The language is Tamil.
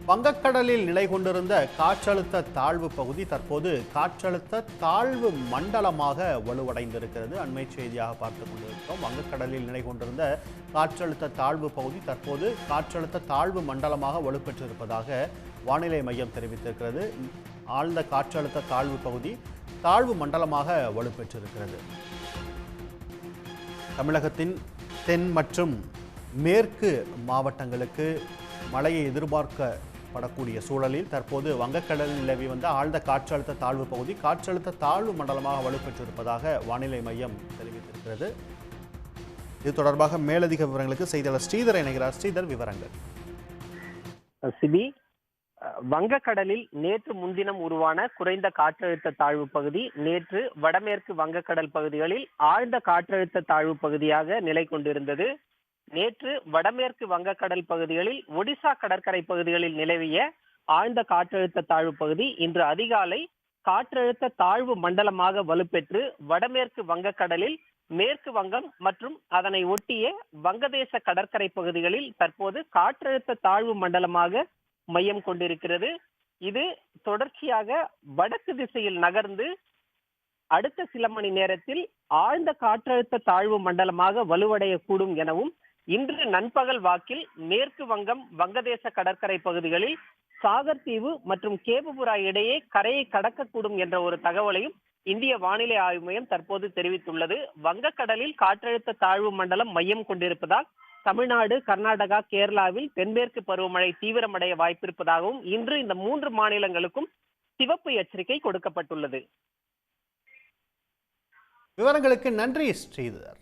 வங்கக்கடலில் நிலை கொண்டிருந்த காற்றழுத்த தாழ்வு பகுதி தற்போது காற்றழுத்த தாழ்வு மண்டலமாக வலுவடைந்திருக்கிறது. அண்மை செய்தியாக பார்த்துக் கொண்டிருக்கிறோம். வங்கக்கடலில் நிலை கொண்டிருந்த காற்றழுத்த தாழ்வு பகுதி தற்போது காற்றழுத்த தாழ்வு மண்டலமாக வலுப்பெற்றிருப்பதாக வானிலை மையம் தெரிவித்திருக்கிறது. ஆழ்ந்த காற்றழுத்த தாழ்வு பகுதி தாழ்வு மண்டலமாக வலுப்பெற்றிருக்கிறது. தமிழகத்தின் தென் மற்றும் மேற்கு மாவட்டங்களுக்கு மழையை எதிர்பார்க்கப்படக்கூடிய சூழலில் தற்போது வங்கக்கடலில் நிலவி வந்த ஆழ்ந்த காற்றழுத்த தாழ்வு பகுதி காற்றழுத்த தாழ்வு மண்டலமாக வலுப்பெற்றிருப்பதாக வானிலை மையம் தெரிவித்திருக்கிறது. இது தொடர்பாக மேலதிக விவரங்களுக்கு செய்தியாளர் ஸ்ரீதர் இணைகிறார். ஸ்ரீதர், விவரங்கள். சிபி, வங்கக்கடலில் நேற்று முன்தினம் உருவான குறைந்த காற்றழுத்த தாழ்வு பகுதி நேற்று வடமேற்கு வங்கக்கடல் பகுதிகளில் ஆழ்ந்த காற்றழுத்த தாழ்வு பகுதியாக நிலை கொண்டிருந்தது. நேற்று வடமேற்கு வங்கக்கடல் பகுதிகளில் ஒடிசா கடற்கரை பகுதிகளில் நிலவிய ஆழ்ந்த காற்றழுத்த தாழ்வு பகுதி இன்று அதிகாலை காற்றழுத்த தாழ்வு மண்டலமாக வலுப்பெற்று வடமேற்கு வங்கக்கடலில் மேற்கு வங்கம் மற்றும் அதனை ஒட்டிய வங்கதேச கடற்கரை பகுதிகளில் தற்போது காற்றழுத்த தாழ்வு மண்டலமாக மையம் கொண்டிருக்கிறது. இது தொடர்ச்சியாக வடக்கு திசையில் நகர்ந்து அடுத்த சில மணி நேரத்தில் ஆழ்ந்த காற்றழுத்த தாழ்வு மண்டலமாக வலுவடையக்கூடும் எனவும், இன்று நண்பகல் வாக்கில் மேற்கு வங்கம் வங்கதேச கடற்கரை பகுதிகளில் சாகர் தீவு மற்றும் கேபுபுரா இடையே கரையை கடக்கக்கூடும் என்ற ஒரு தகவலையும் இந்திய வானிலை ஆய்வு மையம் தற்போது தெரிவித்துள்ளது. வங்கக்கடலில் காற்றழுத்த தாழ்வு மண்டலம் மையம் கொண்டிருப்பதால் தமிழ்நாடு, கர்நாடகா, கேரளாவில் தென்மேற்கு பருவமழை தீவிரமடைய வாய்ப்பிருப்பதாகவும் இன்று இந்த 3 மாநிலங்களுக்கும் சிவப்பு எச்சரிக்கை கொடுக்கப்பட்டுள்ளது. விவரங்களுக்கு நன்றி ஸ்ரீதர்.